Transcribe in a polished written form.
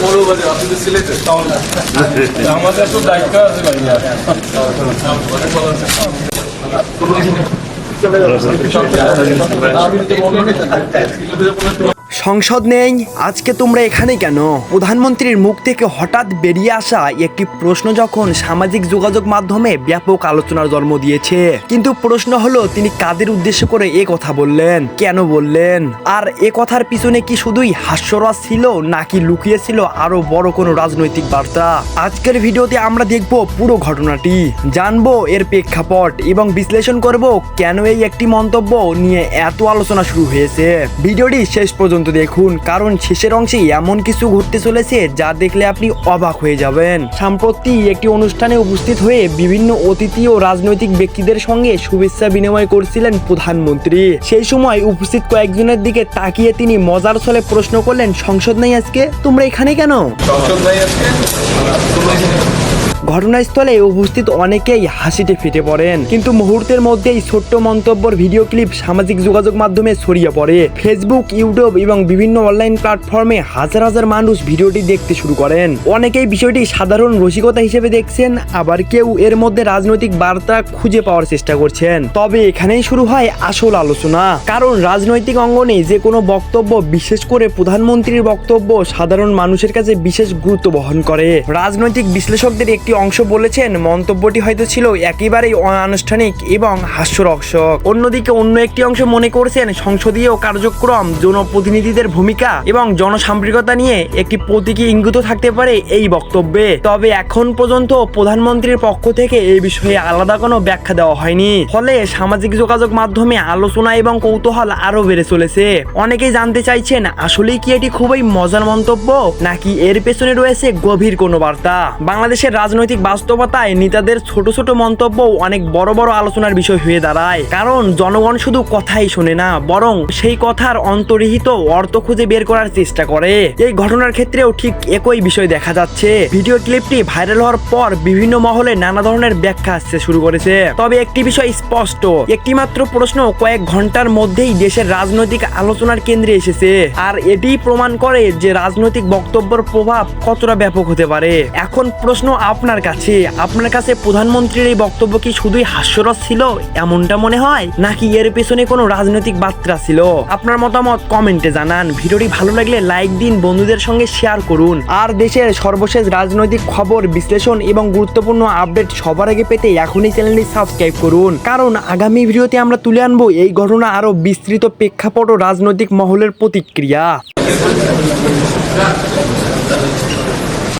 মৌলবাদী আপনি তো সিলেটের আমাদের তো দায়িত্ব আছে ভাইয়া। সংসদ নেই আজকে তোমরা এখানে কেন? প্রধানমন্ত্রীর মুখ থেকে হঠাৎ বেরিয়ে আসা একটি প্রশ্ন যখন সামাজিক যোগাযোগ মাধ্যমে ব্যাপক আলোচনার জন্ম দিয়েছে, কিন্তু প্রশ্ন হলো তিনি কাদের উদ্দেশ্য করে এ কথা বললেন, কেন বললেন, আর এ কথার পিছনে কি শুধুই হাস্যরস ছিল নাকি লুকিয়েছিল আরো বড় কোনো রাজনৈতিক বার্তা? আজকের ভিডিওতে আমরা দেখব পুরো ঘটনাটি, জানবো এর প্রেক্ষাপট এবং বিশ্লেষণ করব কেন এই একটি মন্তব্য নিয়ে এত আলোচনা শুরু হয়েছে। ভিডিওটি শেষ পর্যন্ত দেখুন, কারণ শেষের অংশে এমন কিছু ঘটতে চলেছে যা দেখলে আপনি অবাক হয়ে যাবেন। সম্প্রতি একটি অনুষ্ঠানে উপস্থিত হয়ে বিভিন্ন অতিথি ও রাজনৈতিক ব্যক্তিদের সঙ্গে শুভেচ্ছা বিনিময় করছিলেন প্রধানমন্ত্রী। সেই সময় উপস্থিত কয়েকজনের দিকে তাকিয়ে তিনি মজার ছলে প্রশ্ন করলেন, সংসদ নেই আজকে, তোমরা এখানে কেন? সংসদ নাই আজকে। ঘটনাস্থলে উপস্থিত অনেকেই হাসিতে ফেটে পড়েন, কিন্তু মুহূর্তের মধ্যেই ছোট্ট মন্তব্যের ভিডিও ক্লিপ সামাজিক যোগাযোগ মাধ্যমে ছড়িয়ে পড়ে। ফেসবুক, ইউটিউব এবং বিভিন্ন অনলাইন প্ল্যাটফর্মে হাজার হাজার মানুষ ভিডিওটি দেখতে শুরু করেন। অনেকেই বিষয়টি সাধারণ রসিকতা হিসেবে দেখছেন, আবার কেউ এর মধ্যে রাজনৈতিক বার্তা খুঁজে পাওয়ার চেষ্টা করছেন। তবে এখানেই শুরু হয় আসল আলোচনা, কারণ রাজনৈতিক অঙ্গনে যে কোনো বক্তব্য, বিশেষ করে প্রধানমন্ত্রীর বক্তব্য, সাধারণ মানুষের কাছে বিশেষ গুরুত্ব বহন করে। রাজনৈতিক বিশ্লেষকদের একটি অংশ বলেছেন মন্তব্যটি হয়তো ছিল একেবারেই অনানুষ্ঠানিক এবং হাস্যরসক। অন্যদিকে অন্য একটি অংশ মনে করছেন সংসদীয় কার্যক্রম, জনপ্রতিনিধিদের ভূমিকা এবং জনসাম্প্রদায়িকতা নিয়ে একটি প্রতীকী ইঙ্গিত থাকতে পারে এই বক্তব্যে। তবে এখন পর্যন্ত প্রধানমন্ত্রীর পক্ষ থেকে এই বিষয়ে আলাদা কোনো ব্যাখ্যা দেওয়া হয়নি, ফলে সামাজিক যোগাযোগ মাধ্যমে আলোচনা এবং কৌতূহল আরো বেড়ে চলেছে। অনেকেই জানতে চাইছেন আসলেই কি এটি খুবই মজার মন্তব্য নাকি এর পেছনে রয়েছে গভীর কোনো বার্তা। বাংলাদেশের রাজনৈতিক বাস্তবতায় নেতাদের ছোট ছোট মন্তব্য অনেক বড় বড় আলোচনার বিষয় হয়ে দাঁড়ায়, কারণ জনগণ শুধু কথাই শোনে না, বরং সেই কথার অন্তর্নিহিত অর্থ খুঁজে বের করার চেষ্টা করে। এই ঘটনার ক্ষেত্রেও ঠিক একই বিষয় দেখা যাচ্ছে। ভিডিও ক্লিপটি ভাইরাল হওয়ার পর বিভিন্ন মহলে নানা ধরনের ব্যাখ্যা আসতে শুরু করেছে। তবে একটি বিষয় স্পষ্ট, একটি মাত্র প্রশ্ন কয়েক ঘন্টার মধ্যেই দেশের রাজনৈতিক আলোচনার কেন্দ্রে এসেছে, আর এটিই প্রমাণ করে যে রাজনৈতিক বক্তব্যের প্রভাব কতটা ব্যাপক হতে পারে। এখন প্রশ্ন আপনার কাছে প্রধানমন্ত্রীর এই বক্তব্য কি শুধুই হাস্যরস ছিল এমনটা মনে হয়, নাকি এর পেছনে কোনো রাজনৈতিক বার্তা ছিল? আপনার মতামত কমেন্টে জানান। ভিডিওটি ভালো লাগলে লাইক দিন, বন্ধুদের সঙ্গে শেয়ার করুন, আর দেশের সর্বশেষ রাজনৈতিক খবর, বিশ্লেষণ এবং গুরুত্বপূর্ণ আপডেট সবার আগে পেতে এখনই চ্যানেলটি সাবস্ক্রাইব করুন, কারণ আগামী ভিডিওতে আমরা তুলে আনবো এই ঘটনা আরো বিস্তৃত প্রেক্ষাপট ও রাজনৈতিক মহলের প্রতিক্রিয়া।